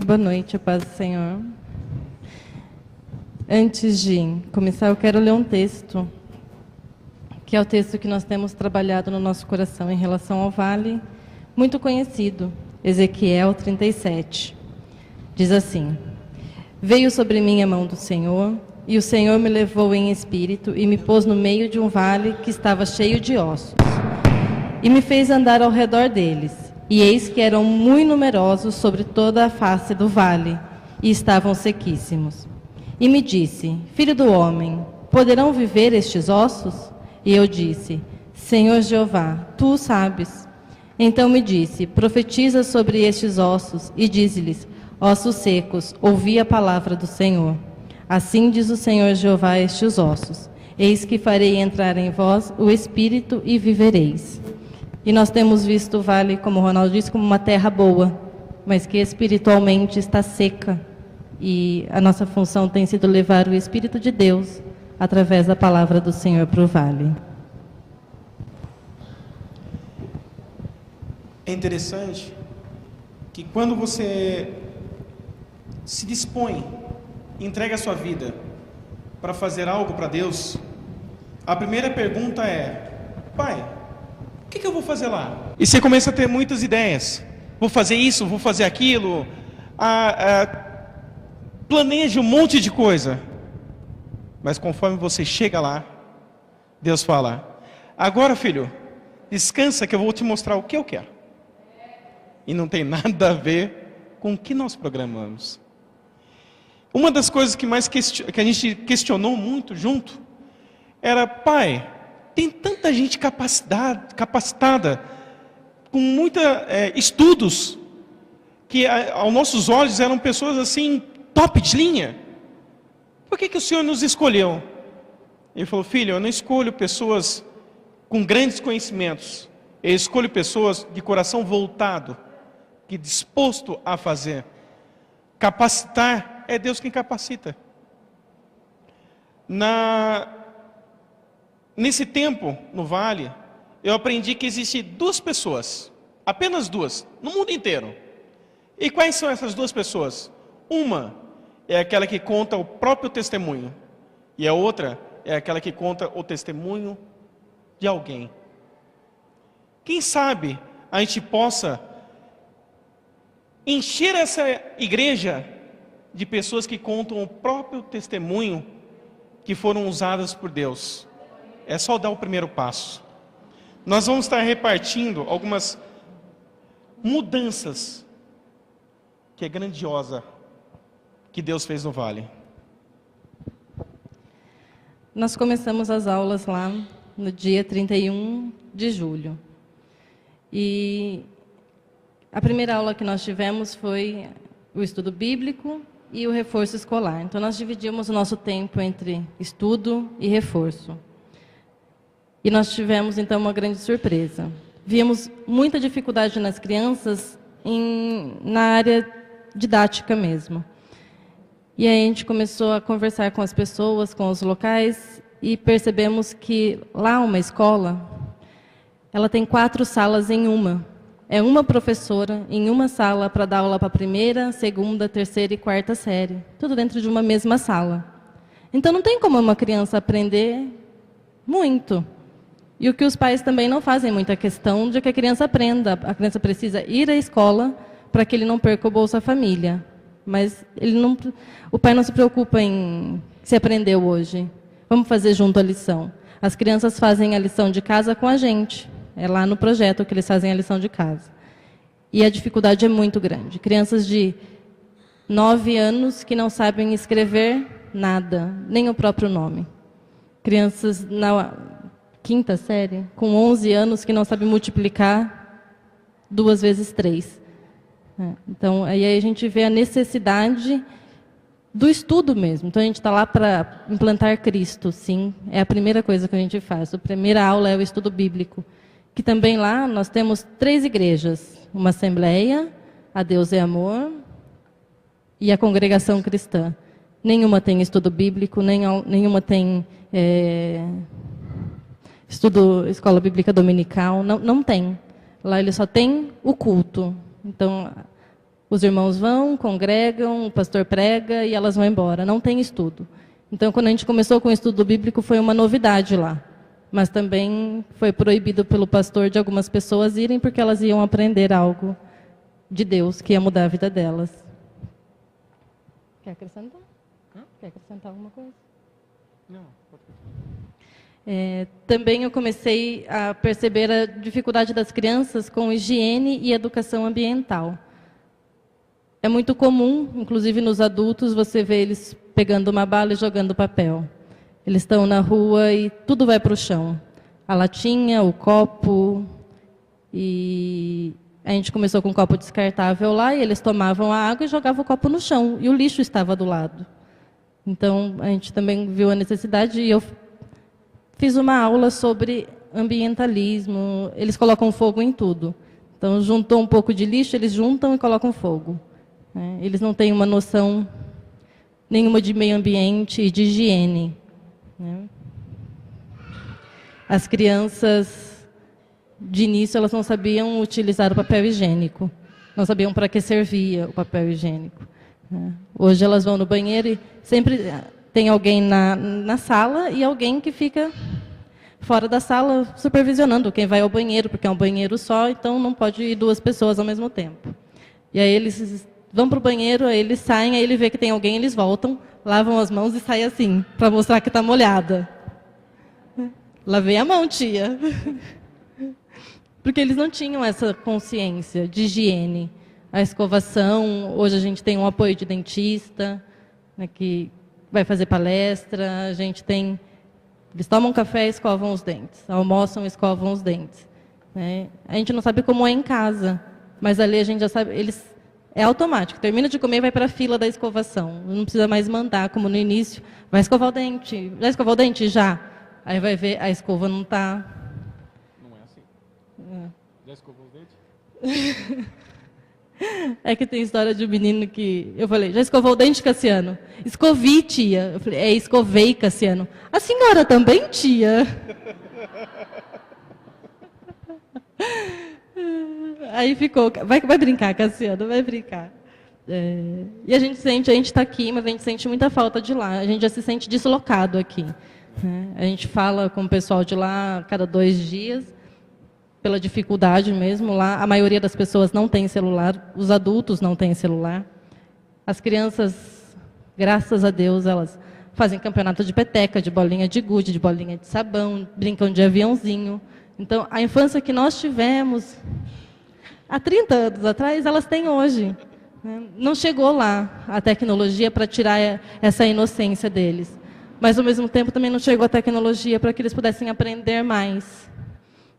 Boa noite, a paz do Senhor. Antes de começar, eu quero ler um texto, que é o texto que nós temos trabalhado no nosso coração em relação ao vale, muito conhecido, Ezequiel 37. Diz assim: Veio sobre mim a mão do Senhor, e o Senhor me levou em espírito e me pôs no meio de um vale que estava cheio de ossos, e me fez andar ao redor deles. E eis que eram muito numerosos sobre toda a face do vale, e estavam sequíssimos. E me disse: Filho do homem, poderão viver estes ossos? E eu disse: Senhor Jeová, tu o sabes. Então me disse: Profetiza sobre estes ossos, e dize-lhes: Ossos secos, ouvi a palavra do Senhor. Assim diz o Senhor Jeová a estes ossos: Eis que farei entrar em vós o Espírito, e vivereis. E nós temos visto o vale, como o Ronaldo disse, como uma terra boa, mas que espiritualmente está seca. E a nossa função tem sido levar o Espírito de Deus, através da palavra do Senhor, para o vale. É interessante que quando você se dispõe, entrega a sua vida para fazer algo para Deus, a primeira pergunta é: Pai, o que eu vou fazer lá? E você começa a ter muitas ideias. Vou fazer isso, vou fazer aquilo. Planeja um monte de coisa. Mas conforme você chega lá, Deus fala: agora, filho, descansa que eu vou te mostrar o que eu quero. E não tem nada a ver com o que nós programamos. Uma das coisas que a gente questionou muito junto era: Pai, tem tanta gente capacitada, com muitos estudos, que aos nossos olhos eram pessoas assim, top de linha. Por que o Senhor nos escolheu? Ele falou: filho, eu não escolho pessoas com grandes conhecimentos. Eu escolho pessoas de coração voltado, que disposto a fazer. Capacitar, é Deus quem capacita. Nesse tempo, no vale, eu aprendi que existem duas pessoas, apenas duas, no mundo inteiro. E quais são essas duas pessoas? Uma é aquela que conta o próprio testemunho, e a outra é aquela que conta o testemunho de alguém. Quem sabe a gente possa encher essa igreja de pessoas que contam o próprio testemunho que foram usadas por Deus. É só dar o primeiro passo. Nós vamos estar repartindo algumas mudanças que é grandiosa que Deus fez no vale. Nós começamos as aulas lá no dia 31 de julho. E a primeira aula que nós tivemos foi o estudo bíblico e o reforço escolar. Então nós dividimos o nosso tempo entre estudo e reforço. E nós tivemos, então, uma grande surpresa. Vimos muita dificuldade nas crianças na área didática mesmo. E aí a gente começou a conversar com as pessoas, com os locais, e percebemos que lá uma escola, ela tem 4 salas em uma. É uma professora em uma sala para dar aula para a primeira, segunda, terceira e quarta série. Tudo dentro de uma mesma sala. Então não tem como uma criança aprender muito. E o que os pais também não fazem muita questão de que a criança aprenda. A criança precisa ir à escola para que ele não perca o Bolsa Família. Mas o pai não se preocupa em se aprendeu hoje. Vamos fazer junto a lição. As crianças fazem a lição de casa com a gente. É lá no projeto que eles fazem a lição de casa. E a dificuldade é muito grande. Crianças de 9 anos que não sabem escrever nada, nem o próprio nome. Crianças na 5ª série, com 11 anos, que não sabem multiplicar 2 vezes 3. Então, aí a gente vê a necessidade do estudo mesmo. Então, a gente está lá para implantar Cristo, sim. É a primeira coisa que a gente faz. A primeira aula é o estudo bíblico. Que também lá nós temos 3 igrejas. Uma assembleia, a Deus é Amor e a congregação cristã. Nenhuma tem estudo bíblico, nenhuma tem escola bíblica dominical. Não tem. Lá ele só tem o culto. Então, Os irmãos vão, congregam, o pastor prega e elas vão embora. Não tem estudo. Então, quando a gente começou com o estudo bíblico, foi uma novidade lá. Mas também foi proibido pelo pastor de algumas pessoas irem, porque elas iam aprender algo de Deus, que ia mudar a vida delas. Quer acrescentar? Quer acrescentar alguma coisa? Não, pode Também eu comecei a perceber a dificuldade das crianças com higiene e educação ambiental. É muito comum, inclusive nos adultos, você ver eles pegando uma bala e jogando papel. Eles estão na rua e tudo vai para o chão. A latinha, o copo. E a gente começou com um copo descartável lá e eles tomavam a água e jogavam o copo no chão. E o lixo estava do lado. Então, a gente também viu a necessidade e eu fiz uma aula sobre ambientalismo. Eles colocam fogo em tudo. Então, juntou um pouco de lixo, eles juntam e colocam fogo. Eles não têm uma noção nenhuma de meio ambiente e de higiene. As crianças, de início, elas não sabiam utilizar o papel higiênico. Não sabiam para que servia o papel higiênico. Hoje elas vão no banheiro e sempre tem alguém na sala e alguém que fica fora da sala supervisionando quem vai ao banheiro, porque é um banheiro só, então não pode ir duas pessoas ao mesmo tempo. E aí eles vão para o banheiro, aí eles saem, aí ele vê que tem alguém, eles voltam, lavam as mãos e saem assim, para mostrar que está molhada. Lavei a mão, tia. Porque eles não tinham essa consciência de higiene. A escovação, hoje a gente tem um apoio de dentista, né, que vai fazer palestra, a gente tem... Eles tomam café e escovam os dentes, almoçam e escovam os dentes. A gente não sabe como é em casa, mas ali a gente já sabe... É automático, termina de comer e vai para a fila da escovação. Não precisa mais mandar, como no início. Vai escovar o dente. Já escovou o dente? Já. Aí vai ver, a escova não está... Não é assim. Já escovou os dentes? É que tem história de um menino que... Eu falei, já escovou o dente, Cassiano? Escovi, tia. Eu falei, escovei, Cassiano. A senhora também, tia? Aí ficou, vai brincar, Cassiano, vai brincar. E a gente está aqui, mas a gente sente muita falta de lá. A gente já se sente deslocado aqui. A gente fala com o pessoal de lá a cada 2 dias, pela dificuldade mesmo. Lá, a maioria das pessoas não tem celular, os adultos não têm celular. As crianças, graças a Deus, elas fazem campeonato de peteca, de bolinha de gude, de bolinha de sabão, brincam de aviãozinho. Então, a infância que nós tivemos há 30 anos atrás, elas têm hoje. Não chegou lá a tecnologia para tirar essa inocência deles. Mas, ao mesmo tempo, também não chegou a tecnologia para que eles pudessem aprender mais.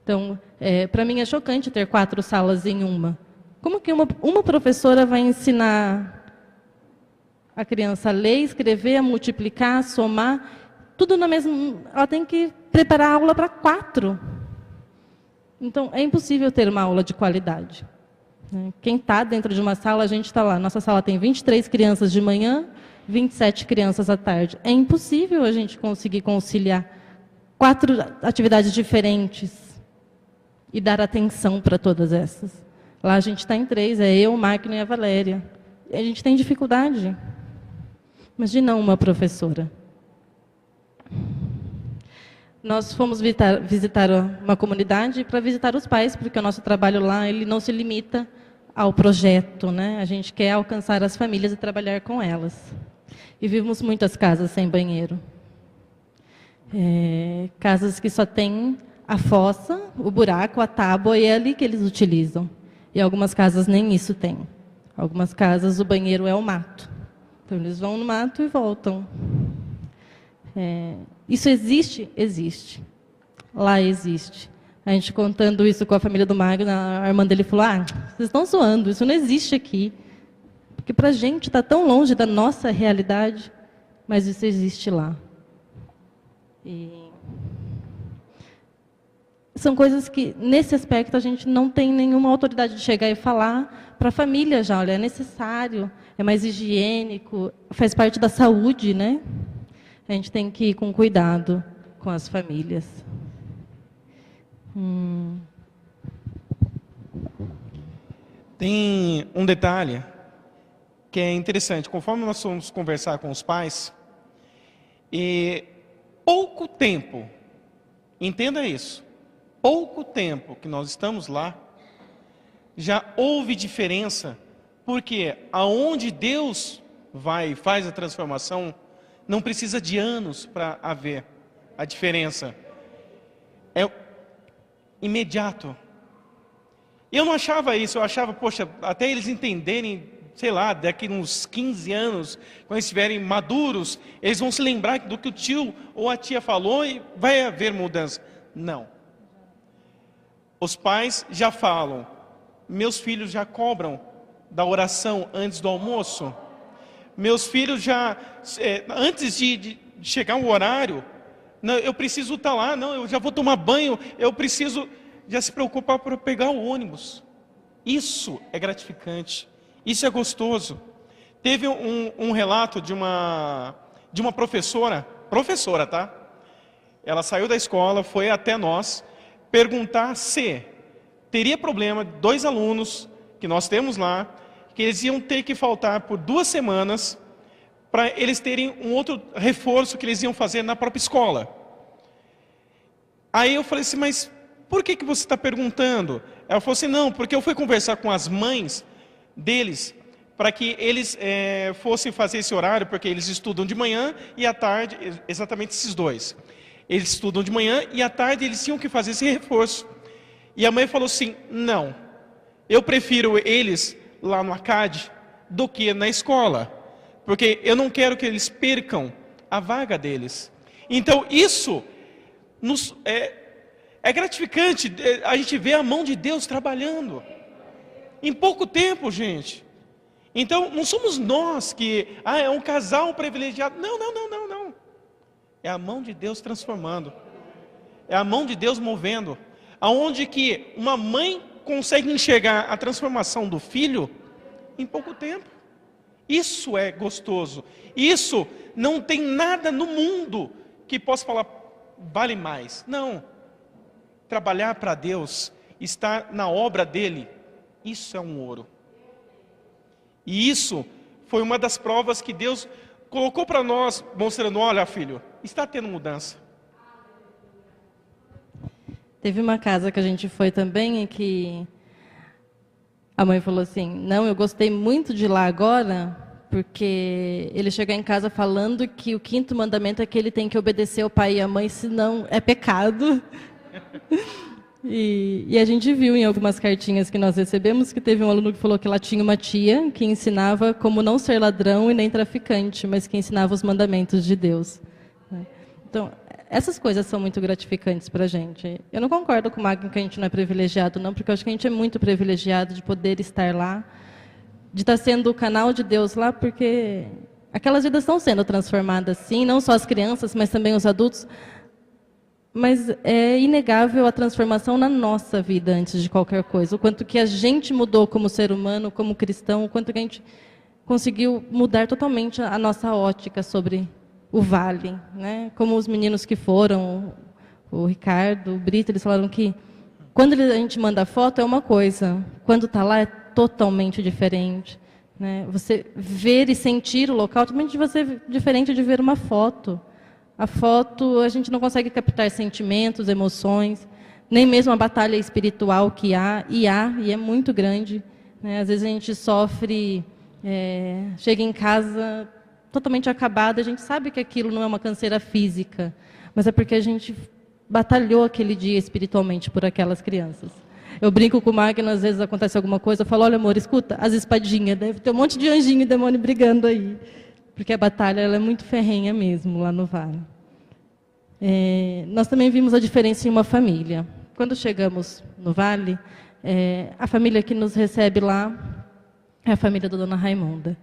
Então, para mim é chocante ter 4 salas em uma. Como que uma professora vai ensinar a criança a ler, escrever, a multiplicar, a somar, tudo na mesma... Ela tem que preparar a aula para 4. Então, é impossível ter uma aula de qualidade. Quem está dentro de uma sala, a gente está lá. Nossa sala tem 23 crianças de manhã, 27 crianças à tarde. É impossível a gente conseguir conciliar 4 atividades diferentes e dar atenção para todas essas. Lá a gente está em 3, é eu, o Magno e a Valéria. E a gente tem dificuldade. Imagina uma professora. Nós fomos visitar uma comunidade para visitar os pais, porque o nosso trabalho lá ele não se limita ao projeto, né? A gente quer alcançar as famílias e trabalhar com elas. E vimos muitas casas sem banheiro. Casas que só têm a fossa, o buraco, a tábua, e é ali que eles utilizam. E algumas casas nem isso têm. Algumas casas o banheiro é o mato. Então eles vão no mato e voltam. Isso existe? Existe. Lá existe. A gente contando isso com a família do Magno, a irmã dele falou, vocês estão zoando, isso não existe aqui. Porque para a gente está tão longe da nossa realidade, mas isso existe lá. E são coisas que, nesse aspecto, a gente não tem nenhuma autoridade de chegar e falar para a família já, olha, é necessário, é mais higiênico, faz parte da saúde, né? A gente tem que ir com cuidado com as famílias. Tem um detalhe que é interessante. Conforme nós fomos conversar com os pais, e pouco tempo, entenda isso, pouco tempo que nós estamos lá, já houve diferença, porque aonde Deus vai e faz a transformação, não precisa de anos para haver a diferença. É imediato. Eu não achava isso, eu achava, poxa, até eles entenderem, sei lá, daqui uns 15 anos, quando eles estiverem maduros, eles vão se lembrar do que o tio ou a tia falou e vai haver mudança. Não. Os pais já falam, meus filhos já cobram da oração antes do almoço. Meus filhos já, antes de chegar o horário, não, eu preciso estar lá, não, eu já vou tomar banho, eu preciso já se preocupar para pegar o ônibus. Isso é gratificante, isso é gostoso. Teve um relato de uma professora, tá? Ela saiu da escola, foi até nós, perguntar se teria problema, 2 alunos que nós temos lá, que eles iam ter que faltar por 2 semanas para eles terem um outro reforço que eles iam fazer na própria escola. Aí eu falei assim, mas por que você está perguntando? Ela falou assim, não, porque eu fui conversar com as mães deles, para que eles fossem fazer esse horário, porque eles estudam de manhã e à tarde, exatamente esses dois. Eles estudam de manhã e à tarde eles tinham que fazer esse reforço. E a mãe falou assim, não, eu prefiro eles lá no ACAD do que na escola, porque eu não quero que eles percam a vaga deles. Então isso é gratificante, a gente vê a mão de Deus trabalhando, em pouco tempo, gente. Então não somos nós que, é um casal privilegiado, não. É a mão de Deus transformando, é a mão de Deus movendo, aonde que uma mãe consegue enxergar a transformação do filho em pouco tempo. Isso é gostoso. Isso não tem nada no mundo que possa falar vale mais. Não. Trabalhar para Deus, estar na obra dele, isso é um ouro. E isso foi uma das provas que Deus colocou para nós, mostrando, olha filho, está tendo mudança. Teve uma casa que a gente foi também, em que a mãe falou assim, não, eu gostei muito de lá agora, porque ele chega em casa falando que o 5º mandamento é que ele tem que obedecer ao pai e à mãe, senão é pecado. E a gente viu em algumas cartinhas que nós recebemos que teve um aluno que falou que lá tinha uma tia que ensinava como não ser ladrão e nem traficante, mas que ensinava os mandamentos de Deus. Então, essas coisas são muito gratificantes para a gente. Eu não concordo com o Magno que a gente não é privilegiado, não, porque eu acho que a gente é muito privilegiado de poder estar lá, de estar sendo o canal de Deus lá, porque aquelas vidas estão sendo transformadas, sim, não só as crianças, mas também os adultos. Mas é inegável a transformação na nossa vida antes de qualquer coisa. O quanto que a gente mudou como ser humano, como cristão, o quanto que a gente conseguiu mudar totalmente a nossa ótica sobre o vale, né? Como os meninos que foram, o Ricardo, o Brito, eles falaram que quando a gente manda foto é uma coisa, quando está lá é totalmente diferente, né? Você ver e sentir o local é totalmente diferente de ver uma foto. A foto, a gente não consegue captar sentimentos, emoções, nem mesmo a batalha espiritual que há, e é muito grande, né? Às vezes a gente sofre, chega em casa totalmente acabada, a gente sabe que aquilo não é uma canseira física, mas é porque a gente batalhou aquele dia espiritualmente por aquelas crianças. Eu brinco com o Magno, às vezes acontece alguma coisa, eu falo, olha amor, escuta, as espadinhas, deve ter um monte de anjinho e demônio brigando aí. Porque a batalha ela é muito ferrenha mesmo, lá no Vale. Nós também vimos a diferença em uma família. Quando chegamos no Vale, a família que nos recebe lá é a família da dona Raimunda.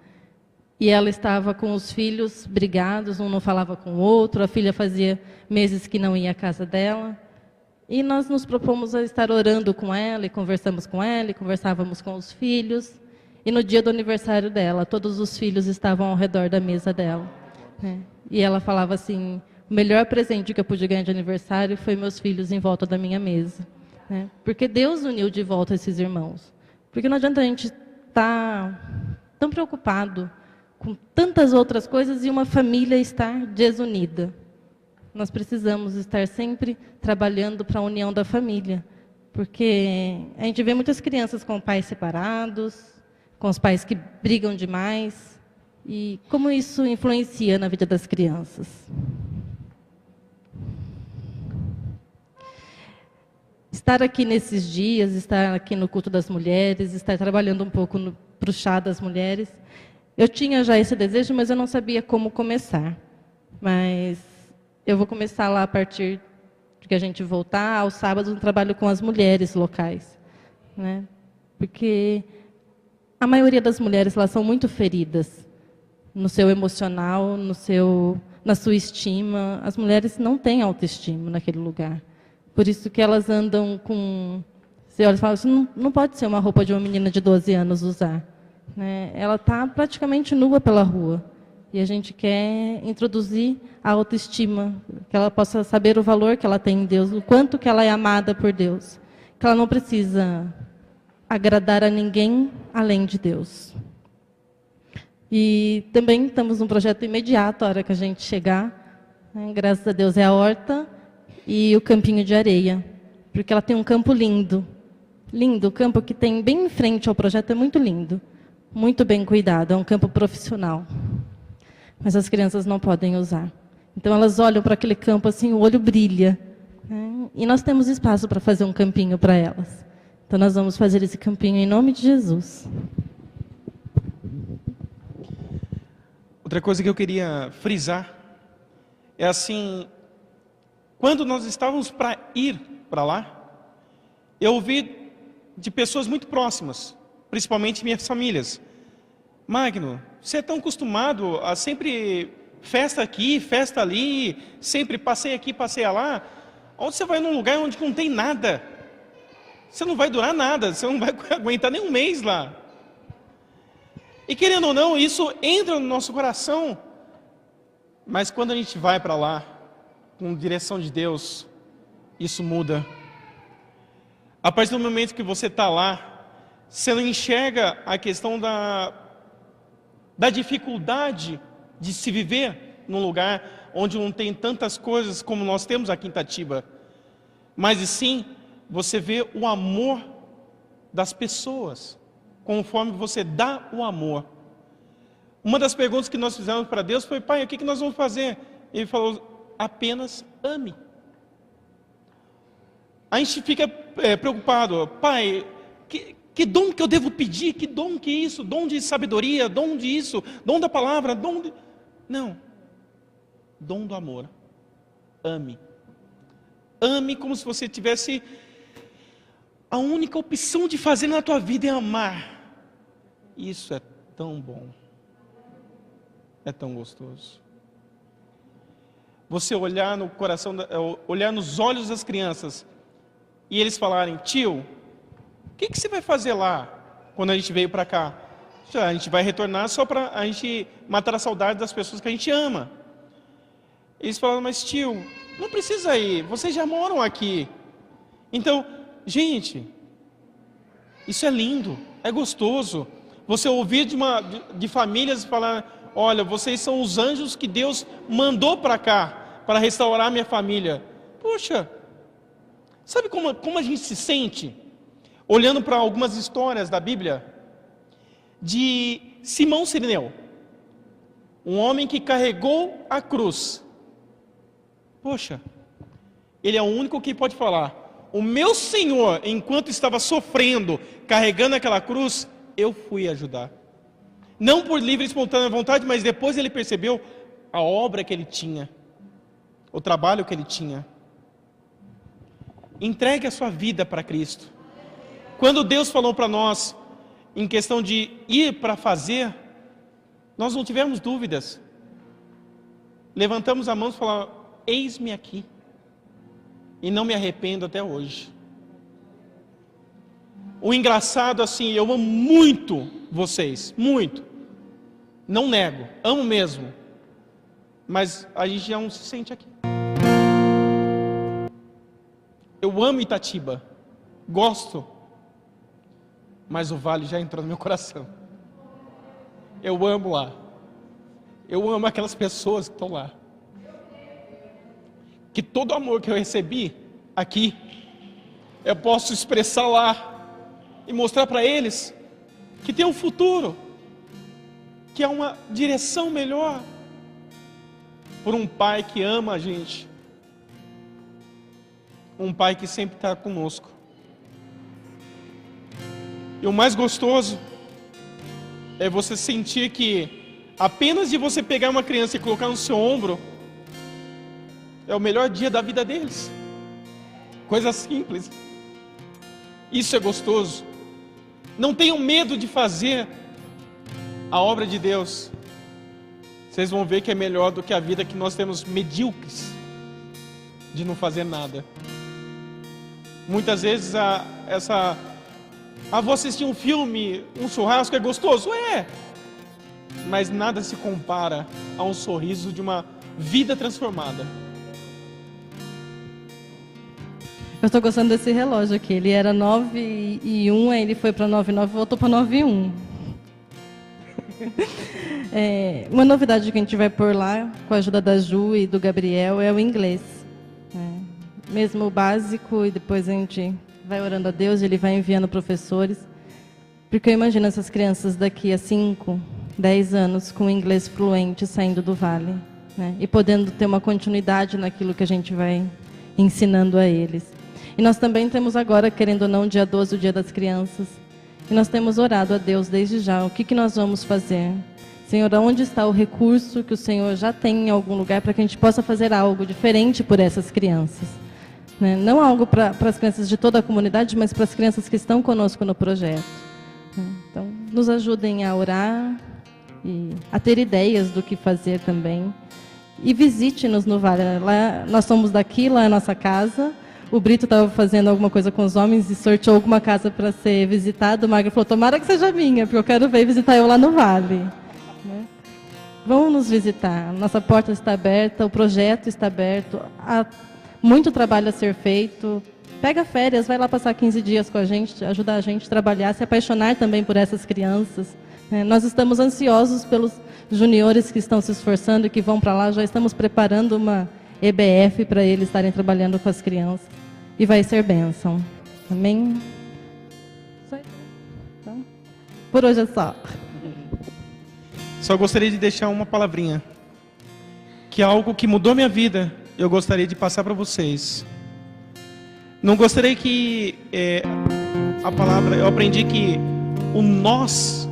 E ela estava com os filhos brigados, um não falava com o outro, a filha fazia meses que não ia à casa dela. E nós nos propomos a estar orando com ela, e conversamos com ela, e conversávamos com os filhos. E no dia do aniversário dela, todos os filhos estavam ao redor da mesa dela, né? E ela falava assim, o melhor presente que eu pude ganhar de aniversário foi meus filhos em volta da minha mesa, né? Porque Deus uniu de volta esses irmãos. Porque não adianta a gente estar tão preocupado com tantas outras coisas e uma família estar desunida. Nós precisamos estar sempre trabalhando para a união da família, porque a gente vê muitas crianças com pais separados, com os pais que brigam demais, e como isso influencia na vida das crianças. Estar aqui nesses dias, estar aqui no culto das mulheres, estar trabalhando um pouco para o chá das mulheres, eu tinha já esse desejo, mas eu não sabia como começar. Mas eu vou começar lá a partir de que a gente voltar, aos sábados, um trabalho com as mulheres locais, né? Porque a maioria das mulheres, elas são muito feridas no seu emocional, na sua estima. As mulheres não têm autoestima naquele lugar. Por isso que elas andam com... Você olha e fala, isso não pode ser uma roupa de uma menina de 12 anos usar, né? Ela está praticamente nua pela rua. E a gente quer introduzir a autoestima, que ela possa saber o valor que ela tem em Deus, o quanto que ela é amada por Deus. Que ela não precisa agradar a ninguém além de Deus. E também estamos num projeto imediato, a hora que a gente chegar, né? Graças a Deus, é a horta e o campinho de areia, porque ela tem um campo lindo. Lindo, o campo que tem bem em frente ao projeto é muito lindo, muito bem cuidado, é um campo profissional. Mas as crianças não podem usar. Então elas olham para aquele campo assim, o olho brilha, né? E nós temos espaço para fazer um campinho para elas. Então nós vamos fazer esse campinho em nome de Jesus. Outra coisa que eu queria frisar é assim, quando nós estávamos para ir para lá, eu ouvi de pessoas muito próximas, principalmente minhas famílias: Magno, você é tão acostumado a sempre festa aqui, festa ali, sempre passeia aqui, passeia lá. Onde você vai num lugar onde não tem nada? Você não vai durar nada, você não vai aguentar nem um mês lá. E querendo ou não, isso entra no nosso coração. Mas quando a gente vai para lá, com direção de Deus, isso muda. A partir do momento que você está lá, você não enxerga a questão da dificuldade de se viver num lugar onde não tem tantas coisas como nós temos aqui em Itatiba. Mas e sim, você vê o amor das pessoas, conforme você dá o amor. Uma das perguntas que nós fizemos para Deus foi: Pai, o que nós vamos fazer? Ele falou: apenas ame. A gente fica preocupado: Pai, que dom que eu devo pedir? Que dom que é isso? Dom de sabedoria, dom de isso, dom da palavra, dom de... Não. Dom do amor. Ame. Ame como se você tivesse a única opção de fazer na tua vida é amar. Isso é tão bom. É tão gostoso. Você olhar no coração, olhar nos olhos das crianças e eles falarem: tio, o que você vai fazer lá quando a gente veio para cá? A gente vai retornar só para a gente matar a saudade das pessoas que a gente ama. Eles falaram: mas tio, não precisa ir, vocês já moram aqui. Então, gente, isso é lindo, é gostoso. Você ouvir de famílias falar: olha, vocês são os anjos que Deus mandou para cá, para restaurar minha família. Poxa, sabe como a gente se sente? Olhando para algumas histórias da Bíblia, de Simão Sirineu, um homem que carregou a cruz. Poxa, ele é o único que pode falar: o meu Senhor, enquanto estava sofrendo, carregando aquela cruz, eu fui ajudar. Não por livre e espontânea vontade, mas depois ele percebeu a obra que ele tinha, o trabalho que ele tinha. Entregue a sua vida para Cristo. Quando Deus falou para nós, em questão de ir para fazer, nós não tivemos dúvidas. Levantamos a mão e falamos: eis-me aqui. E não me arrependo até hoje. O engraçado, assim, eu amo muito vocês, muito. Não nego, amo mesmo. Mas a gente já não se sente aqui. Eu amo Itatiba, gosto. Mas o vale já entrou no meu coração. eu amo lá. Eu amo aquelas pessoas que estão lá. Que todo o amor que eu recebi aqui, eu posso expressar lá e mostrar para eles que tem um futuro, que é uma direção melhor, por um pai que ama a gente, um pai que sempre está conosco. E o mais gostoso é você sentir que apenas de você pegar uma criança e colocar no seu ombro é o melhor dia da vida deles. Coisa simples. Isso é gostoso. Não tenham medo de fazer a obra de Deus. Vocês vão ver que é melhor do que a vida que nós temos medíocres de não fazer nada. Muitas vezes vou assistir um filme, um churrasco é gostoso? É. Mas nada se compara a um sorriso de uma vida transformada. Eu estou gostando desse relógio aqui. Ele era 9:01, aí ele foi para 9:09 e voltou para 9:01. Uma novidade que a gente vai pôr lá, com a ajuda da Ju e do Gabriel, é o inglês. Mesmo o básico, e depois a gente vai orando a Deus, ele vai enviando professores. Porque eu imagino essas crianças daqui a 5, 10 anos com inglês fluente saindo do vale, né? E podendo ter uma continuidade naquilo que a gente vai ensinando a eles. E nós também temos agora, querendo ou não, dia 12, o Dia das Crianças. E nós temos orado a Deus desde já. O que nós vamos fazer? Senhor, onde está o recurso que o Senhor já tem em algum lugar para que a gente possa fazer algo diferente por essas crianças? Né? Não algo para as crianças de toda a comunidade, mas para as crianças que estão conosco no projeto. Então, nos ajudem a orar e a ter ideias do que fazer também. E visite-nos no Vale. Lá, nós somos daqui, lá é a nossa casa. O Brito estava fazendo alguma coisa com os homens e sorteou alguma casa para ser visitada. O Magno falou, tomara que seja minha, porque eu quero ver visitar eu lá no Vale. Vão nos visitar. Nossa porta está aberta, o projeto está aberto. Há muito trabalho a ser feito. Pega férias, vai lá passar 15 dias com a gente, ajudar a gente a trabalhar, se apaixonar também por essas crianças. Nós estamos ansiosos pelos juniores que estão se esforçando e que vão para lá. Já estamos preparando uma EBF para eles estarem trabalhando com as crianças. E vai ser bênção. Amém? Então, por hoje é só. Só gostaria de deixar uma palavrinha, que é algo que mudou minha vida. Eu gostaria de passar para vocês. Não gostaria que a palavra... Eu aprendi que o nós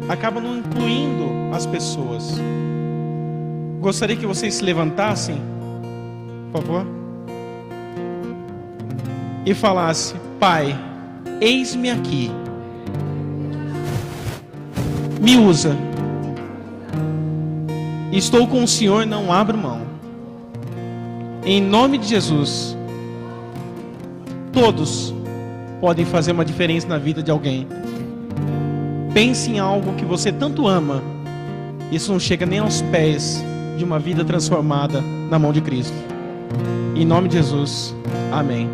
acaba não incluindo as pessoas. Gostaria que vocês se levantassem, por favor, e falassem: Pai, eis-me aqui, me usa, estou com o Senhor, não abro mão. Em nome de Jesus, todos podem fazer uma diferença na vida de alguém. Pense em algo que você tanto ama. Isso não chega nem aos pés de uma vida transformada na mão de Cristo. Em nome de Jesus, amém.